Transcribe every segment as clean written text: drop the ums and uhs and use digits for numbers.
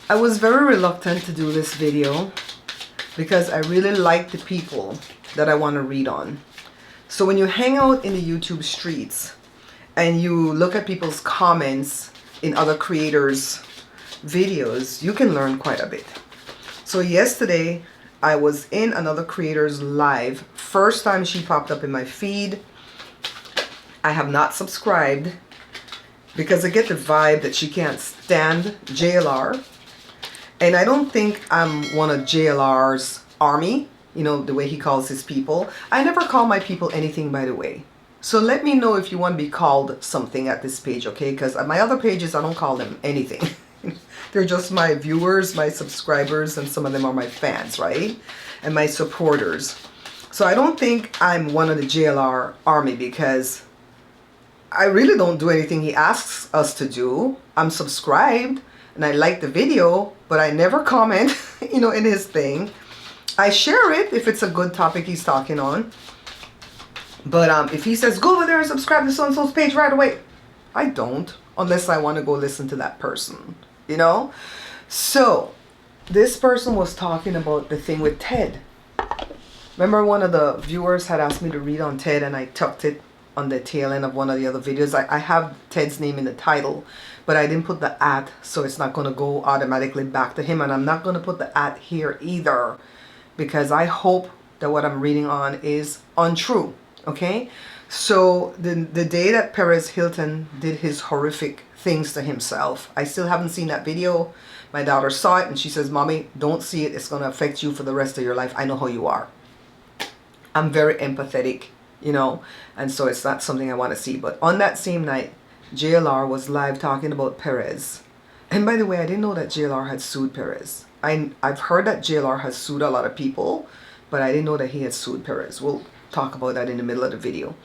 I was very reluctant to do this video because I really like the people that I want to read on. So when you hang out in the YouTube streets and you look at people's comments in other creators' videos, you can learn quite a bit. So yesterday I was in another creator's live. First time she popped up in my feed. I have not subscribed because I get the vibe that she can't stand JLR. And I don't think I'm one of JLR's army, you know, the way he calls his people. I never call my people anything, by the way. So let me know if you want to be called something at this page, okay? Because at my other pages, I don't call them anything. They're just my viewers, my subscribers, and some of them are my fans, right? And my supporters. So I don't think I'm one of the JLR army because I really don't do anything he asks us to do. I'm subscribed and I like the video, but I never comment, you know, in his thing. I share it if it's a good topic he's talking on. But if he says, go over there and subscribe to so-and-so's page right away, I don't, unless I want to go listen to that person, you know? So this person was talking about the thing with Ted. Remember one of the viewers had asked me to read on Ted and I tucked it on the tail end of one of the other videos. I have Ted's name in the title, but I didn't put the @ so it's not going to go automatically back to him, and I'm not going to put the @ here either because I hope that what I'm reading on is untrue. Okay, so the day that Perez Hilton did his horrific things to himself, I still haven't seen that video. My daughter saw it and she says, Mommy, don't see it, it's going to affect you for the rest of your life. I know how you are. I'm very empathetic, you know, and so it's not something I want to see. But on that same night, JLR was live talking about Perez. And by the way, I didn't know that JLR had sued Perez. I've heard that JLR has sued a lot of people, but I didn't know that he had sued Perez. We'll talk about that in the middle of the video.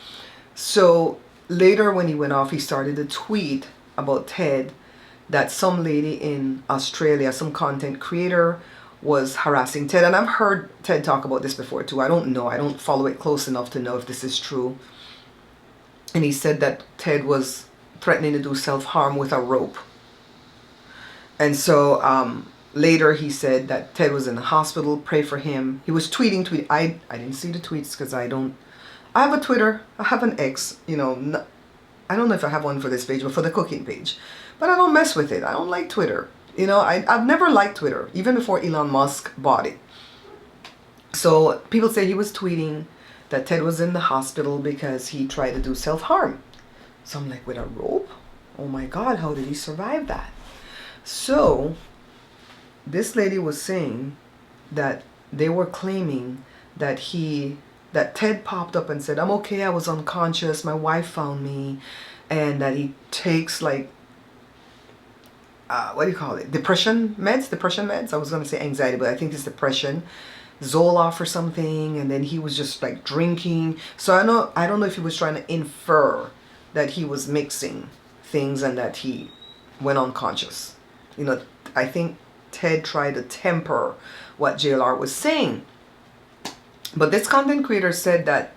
So later when he went off, he started to tweet about Ted, that some lady in Australia, some content creator, was harassing Ted. And I've heard Ted talk about this before too. I don't know. I don't follow it close enough to know if this is true. And he said that Ted was threatening to do self-harm with a rope. And so later he said that Ted was in the hospital, pray for him. He was tweeting. I didn't see the tweets because I have a Twitter, I have an X, you know, I don't know if I have one for this page, but for the cooking page. But I don't mess with it. I don't like Twitter. You know, I've never liked Twitter, even before Elon Musk bought it. So people say he was tweeting that Ted was in the hospital because he tried to do self-harm. So I'm like, with a rope? Oh my God, how did he survive that? So this lady was saying that they were claiming that Ted popped up and said, I'm okay, I was unconscious, my wife found me, and that he takes like, what do you call it? Depression meds? I was going to say anxiety, but I think it's depression. Zoloft or something, and then he was just like drinking. So I don't know if he was trying to infer that he was mixing things and that he went unconscious. You know, I think Ted tried to temper what JLR was saying. But this content creator said that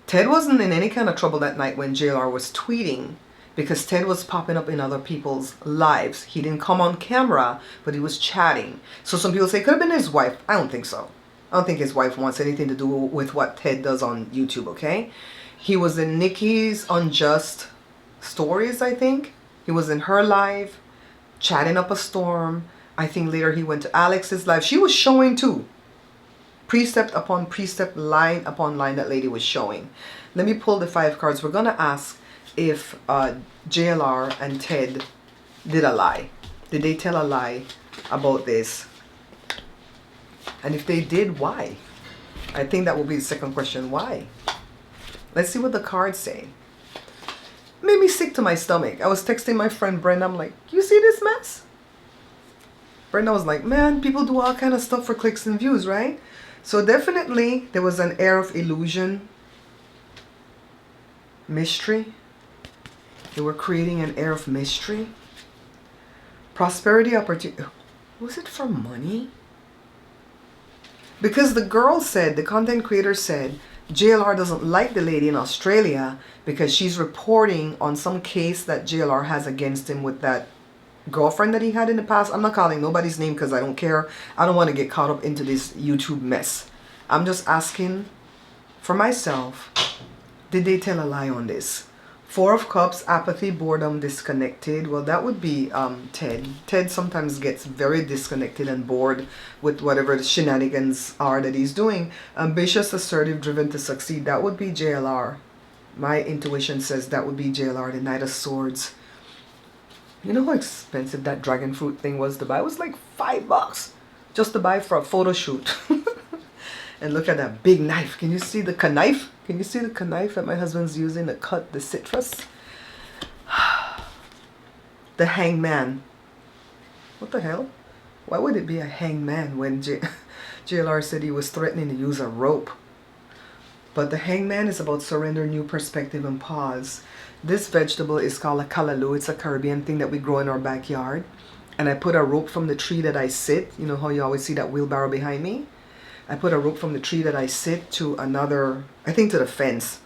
Ted wasn't in any kind of trouble that night when JLR was tweeting, because Ted was popping up in other people's lives. He didn't come on camera, but he was chatting. So some people say it could have been his wife. I don't think so. I don't think his wife wants anything to do with what Ted does on YouTube, okay? He was in Nikki's Unjust Stories, I think. He was in her live, chatting up a storm. I think later he went to Alex's live. She was showing too. Precept upon precept, line upon line, that lady was showing. Let me pull the 5 cards. We're going to ask if JLR and Ted did a lie. Did they tell a lie about this? And if they did, why? I think that will be the second question. Why? Let's see what the cards say. Made me sick to my stomach. I was texting my friend Brenda. I'm like, you see this mess? Brenda was like, man, people do all kind of stuff for clicks and views, right? So definitely there was an air of illusion, mystery. They were creating an air of mystery. Prosperity, opportunity. Was it for money? Because the girl said, the content creator said, JLR doesn't like the lady in Australia because she's reporting on some case that JLR has against him with that girlfriend that he had in the past. I'm not calling nobody's name because I don't care. I don't want to get caught up into this YouTube mess. I'm just asking for myself, did they tell a lie on this? Four of Cups, apathy, boredom, disconnected. Well, that would be Ted. Ted sometimes gets very disconnected and bored with whatever the shenanigans are that he's doing. Ambitious, assertive, driven to succeed. That would be JLR. My intuition says that would be JLR, the Knight of Swords. You know how expensive that dragon fruit thing was to buy? It was like $5 just to buy for a photo shoot. And look at that big knife. Can you see the knife? Can you see the knife that my husband's using to cut the citrus? The hangman. What the hell? Why would it be a hangman when JLR said he was threatening to use a rope? But the hangman is about surrender, new perspective, and pause. This vegetable is called a callaloo. It's a Caribbean thing that we grow in our backyard. And I put a rope from the tree that I sit. You know how you always see that wheelbarrow behind me? I put a rope from the tree that I sit to another, I think to the fence.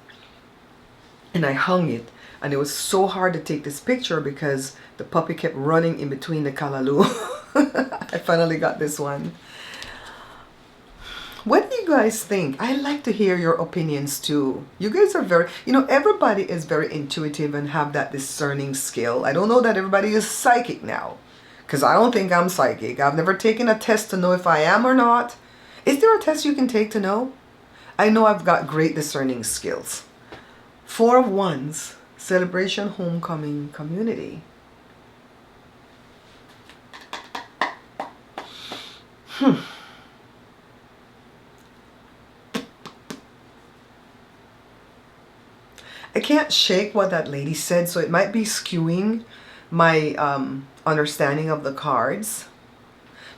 And I hung it. And it was so hard to take this picture because the puppy kept running in between the callaloo. I finally got this one. What do you guys think? I like to hear your opinions too. You guys are very, you know, everybody is very intuitive and have that discerning skill. I don't know that everybody is psychic now, because I don't think I'm psychic. I've never taken a test to know if I am or not. Is there a test you can take to know? I know I've got great discerning skills. Four of Wands, celebration, homecoming, community. I can't shake what that lady said, so it might be skewing my understanding of the cards.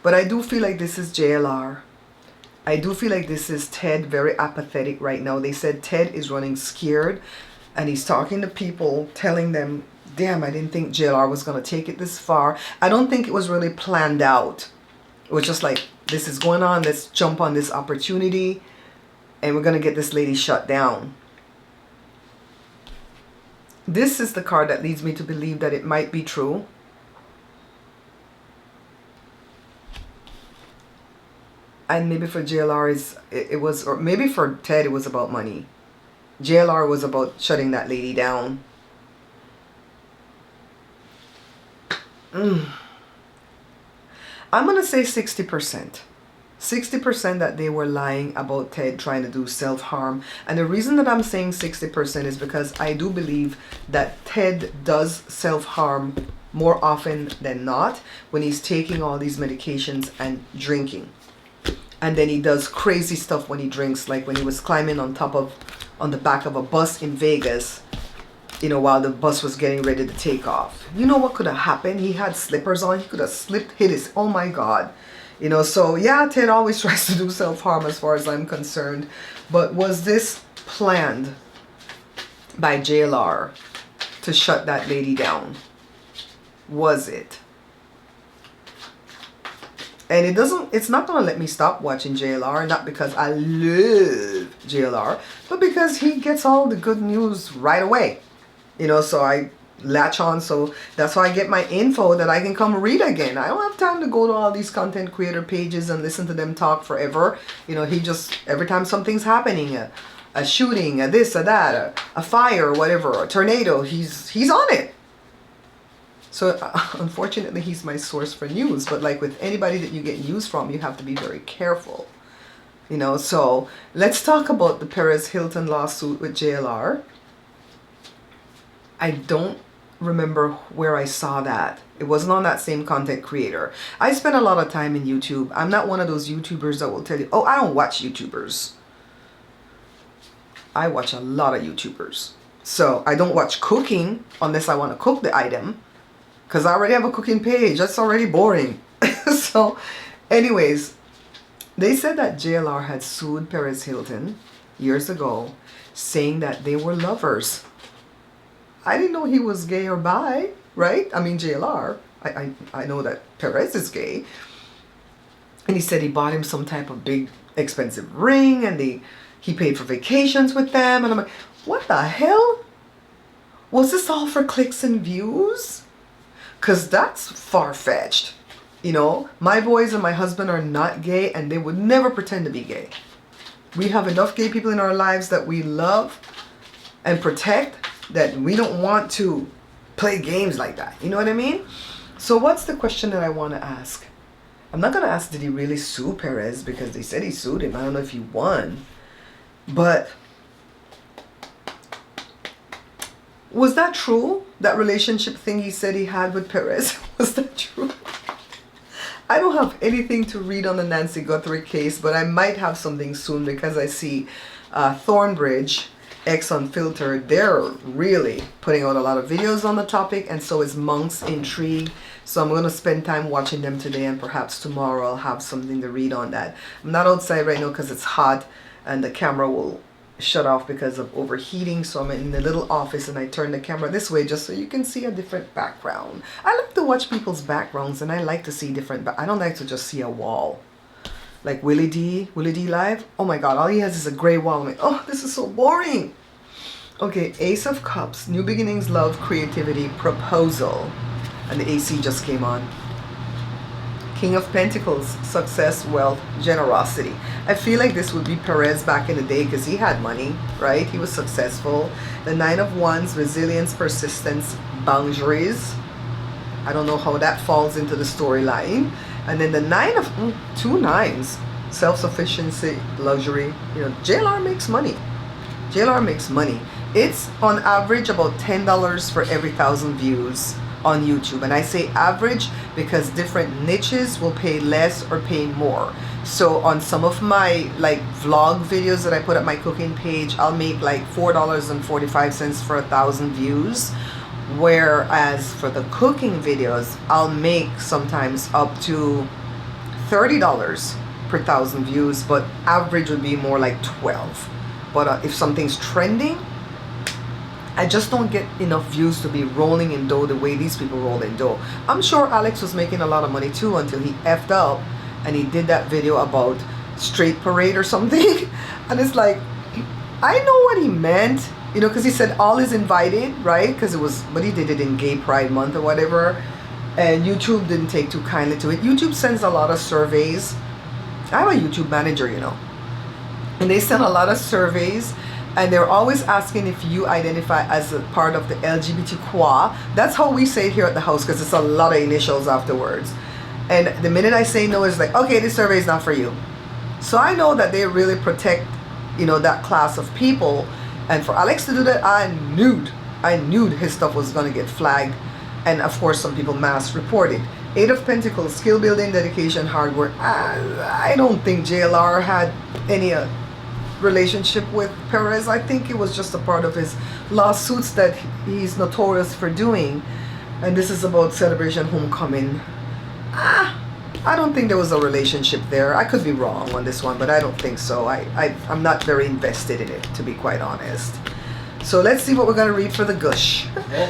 But I do feel like this is JLR. I do feel like this is Ted, very apathetic right now. They said Ted is running scared and he's talking to people, telling them, damn, I didn't think JLR was going to take it this far. I don't think it was really planned out. It was just like, this is going on, let's jump on this opportunity and we're going to get this lady shut down. This is the card that leads me to believe that it might be true. And maybe for JLR, it was, or maybe for Ted, it was about money. JLR was about shutting that lady down. I'm going to say 60%. 60% that they were lying about Ted trying to do self-harm. And the reason that I'm saying 60% is because I do believe that Ted does self-harm more often than not when he's taking all these medications and drinking. And then he does crazy stuff when he drinks, like when he was climbing on the back of a bus in Vegas, you know, while the bus was getting ready to take off. You know what could have happened? He had slippers on. He could have slipped, hit his, oh my God. You know, so yeah, Ted always tries to do self-harm as far as I'm concerned. But was this planned by JLR to shut that lady down? Was it? And it's not going to let me stop watching JLR, not because I love JLR, but because he gets all the good news right away. You know, so I latch on, so that's why I get my info that I can come read again. I don't have time to go to all these content creator pages and listen to them talk forever. You know, he just, every time something's happening, a shooting, a this, a that, a fire, whatever, a tornado, he's on it. So unfortunately, he's my source for news. But like with anybody that you get news from, you have to be very careful. You know, so let's talk about the Perez Hilton lawsuit with JLR. I don't remember where I saw that. It wasn't on that same content creator. I spend a lot of time in YouTube. I'm not one of those YouTubers that will tell you, oh, I don't watch YouTubers. I watch a lot of YouTubers. So I don't watch cooking unless I want to cook the item, because I already have a cooking page. That's already boring. So anyways, they said that JLR had sued Perez Hilton years ago, saying that they were lovers. I didn't know he was gay or bi, right? I mean, JLR. I know that Perez is gay. And he said he bought him some type of big expensive ring and he paid for vacations with them. And I'm like, what the hell? Was this all for clicks and views? Because that's far-fetched. You know, my boys and my husband are not gay, and they would never pretend to be gay. We have enough gay people in our lives that we love and protect, that we don't want to play games like that. You know what I mean? So what's the question that I want to ask? I'm not going to ask, did he really sue Perez? Because they said he sued him. I don't know if he won. But was that true? That relationship thing he said he had with Perez? Was that true? I don't have anything to read on the Nancy Guthrie case, but I might have something soon, because I see Thornbridge, X Unfiltered, they're really putting out a lot of videos on the topic, and so is Monk's Intrigue. So I'm going to spend time watching them today, and perhaps tomorrow I'll have something to read on that. I'm not outside right now because it's hot, and the camera will shut off because of overheating, so I'm in the little office and I turn the camera this way just so you can see a different background. I like to watch people's backgrounds, and I like to see different, but I don't like to just see a wall. Like Willie D Live, oh my god, all he has is a gray wall. I'm like, oh, this is so boring. Okay, Ace of Cups, New Beginnings, Love, Creativity, Proposal, and the AC just came on. King of Pentacles, Success, Wealth, Generosity. I feel like this would be Perez back in the day, because he had money, right? He was successful. The Nine of Wands, Resilience, Persistence, Boundaries. I don't know how that falls into the storyline. And then the two nines, Self-sufficiency, Luxury. You know, JLR makes money. JLR makes money. It's on average about $10 for every 1,000 views on YouTube, and I say average because different niches will pay less or pay more. So on some of my like vlog videos that I put at my cooking page, I'll make like $4.45 for 1,000 views, whereas for the cooking videos I'll make sometimes up to $30 per 1,000 views, but average would be more like 12. But if something's trending, I just don't get enough views to be rolling in dough the way these people roll in dough. I'm sure Alex was making a lot of money too until he effed up and he did that video about straight parade or something. And it's like, I know what he meant, you know, because he said all is invited, right? Because it was, but he did it in Gay Pride Month or whatever. And YouTube didn't take too kindly to it. YouTube sends a lot of surveys. I have a YouTube manager, you know, and they send a lot of surveys. And they're always asking if you identify as a part of the LGBTQA. That's how we say it here at the house, because it's a lot of initials afterwards. And the minute I say no, it's like, okay, this survey is not for you. So I know that they really protect, you know, that class of people. And for Alex to do that, I knew his stuff was going to get flagged. And of course, some people mass reported. Eight of Pentacles, skill building, dedication, hard work. I don't think JLR had any relationship with Perez. I think it was just a part of his lawsuits that he's notorious for doing. And this is about Celebration Homecoming. I don't think there was a relationship there. I could be wrong on this one, but I don't think so. I'm not very invested in it, to be quite honest. So let's see what we're going to read for the gush.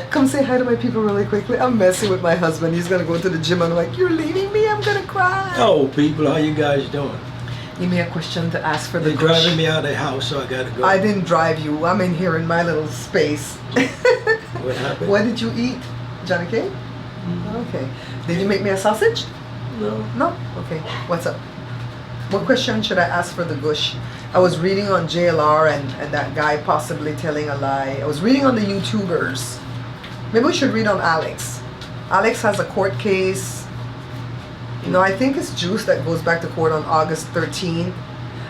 Come say hi to my people really quickly. I'm messing with my husband. He's going to go to the gym. I'm like, you're leaving me? I'm going to cry. Oh, people, how you guys doing? Give me a question to ask for the You're driving me out of the house, so I gotta go. I didn't drive you. I'm in here in my little space. What happened? What did you eat, Johnny K? Okay. Did you make me a sausage? No. No? Okay. What's up? What question should I ask for the gush? I was reading on JLR and that guy possibly telling a lie. I was reading on the YouTubers. Maybe we should read on Alex. Alex has a court case. No, I think it's Juice that goes back to court on August 13th.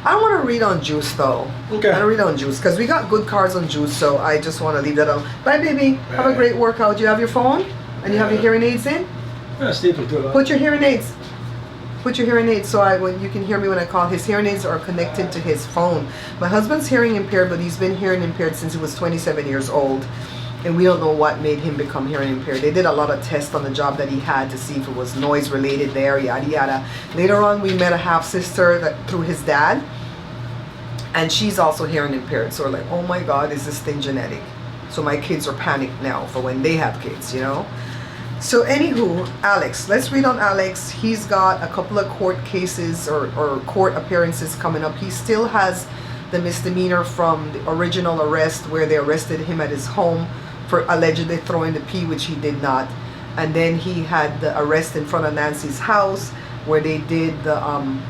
I don't want to read on Juice though. Okay. I don't read on Juice because we got good cards on Juice, so I just want to leave that out. Bye, baby. Have a great workout. You have your phone and you have your hearing aids in. Put your hearing aids. Put your hearing aids so when you can hear me when I call. His hearing aids are connected to his phone. My husband's hearing impaired, but he's been hearing impaired since he was 27 years old. And we don't know what made him become hearing impaired. They did a lot of tests on the job that he had to see if it was noise related there, yada yada. Later on, we met a half sister that through his dad, and she's also hearing impaired. So we're like, oh my God, is this thing genetic? So my kids are panicked now for when they have kids, you know. So anywho, Alex, let's read on Alex. He's got a couple of court cases or court appearances coming up. He still has the misdemeanor from the original arrest where they arrested him at his home for allegedly throwing the pee, which he did not. And then he had the arrest in front of Nancy's house where they did the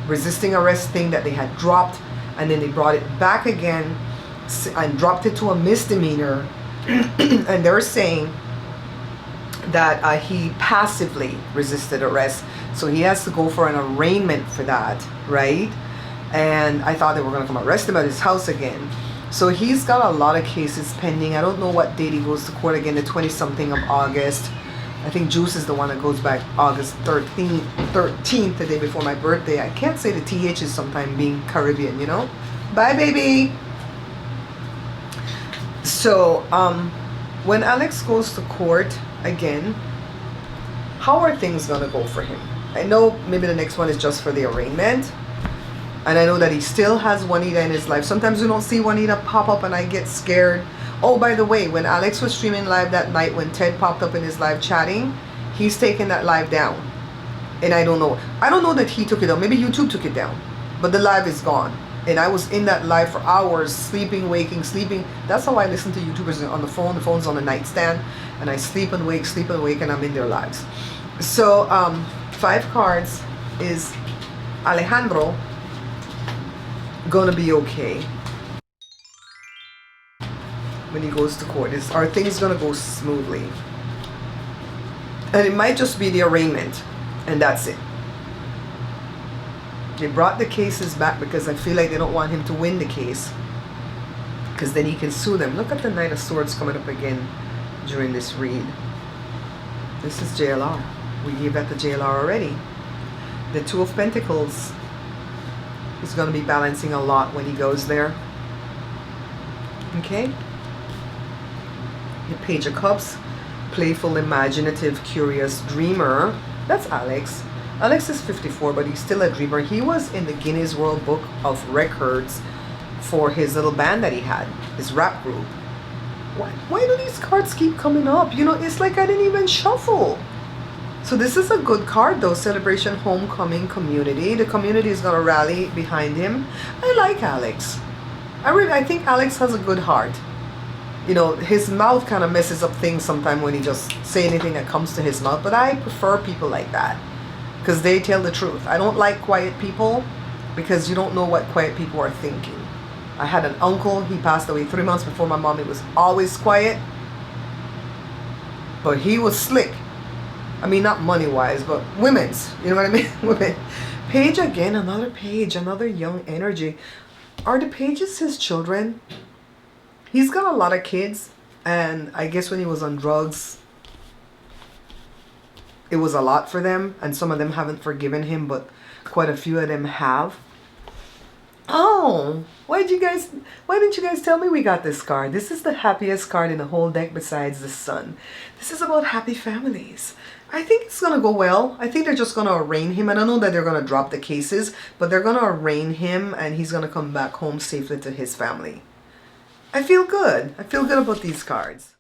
resisting arrest thing that they had dropped, and then they brought it back again and dropped it to a misdemeanor. And they're saying that he passively resisted arrest, so he has to go for an arraignment for that, right? And I thought they were going to come arrest him at his house again. So he's got a lot of cases pending. I don't know what date he goes to court again, the 20-something of August. I think Juice is the one that goes back August 13th, the day before my birthday. I can't say the TH is sometime being Caribbean, you know? Bye, baby! So, when Alex goes to court again, how are things gonna go for him? I know maybe the next one is just for the arraignment. And I know that he still has Juanita in his life. Sometimes we don't see Juanita pop up and I get scared. Oh, by the way, when Alex was streaming live that night, when Ted popped up in his live chatting, he's taken that live down. And I don't know. I don't know that he took it down. Maybe YouTube took it down. But the live is gone. And I was in that live for hours, sleeping, waking, sleeping. That's how I listen to YouTubers on the phone. The phone's on the nightstand. And I sleep and wake, and I'm in their lives. So, 5 cards is Alejandro gonna be okay when he goes to court. Are things gonna go smoothly? And it might just be the arraignment, and that's it. They brought the cases back because I feel like they don't want him to win the case, because then he can sue them. Look at the Knight of Swords coming up again during this read. This is JLR. We gave that to JLR already. The Two of Pentacles is going to be balancing a lot when he goes there. Okay? The Page of Cups, playful, imaginative, curious, dreamer. That's Alex. Alex is 54, but he's still a dreamer. He was in the Guinness World Book of Records for his little band that he had, his rap group. Why do these cards keep coming up? You know, it's like I didn't even shuffle. So this is a good card though. Celebration, homecoming, community. The community is going to rally behind him. I like Alex. I think Alex has a good heart. You know, his mouth kind of messes up things sometimes when he just say anything that comes to his mouth. But I prefer people like that, because they tell the truth. I don't like quiet people, because you don't know what quiet people are thinking. I had an uncle, he passed away 3 months before my mom. He was always quiet, but he was slick. I mean, not money-wise, but women's. You know what I mean? Women. Page again, another page, another young energy. Are the pages his children? He's got a lot of kids, and I guess when he was on drugs, it was a lot for them, and some of them haven't forgiven him, but quite a few of them have. Oh, why didn't you guys tell me we got this card? This is the happiest card in the whole deck besides the Sun. This is about happy families. I think it's going to go well. I think they're just going to arraign him. And I know that they're going to drop the cases, but they're going to arraign him and he's going to come back home safely to his family. I feel good. I feel good about these cards.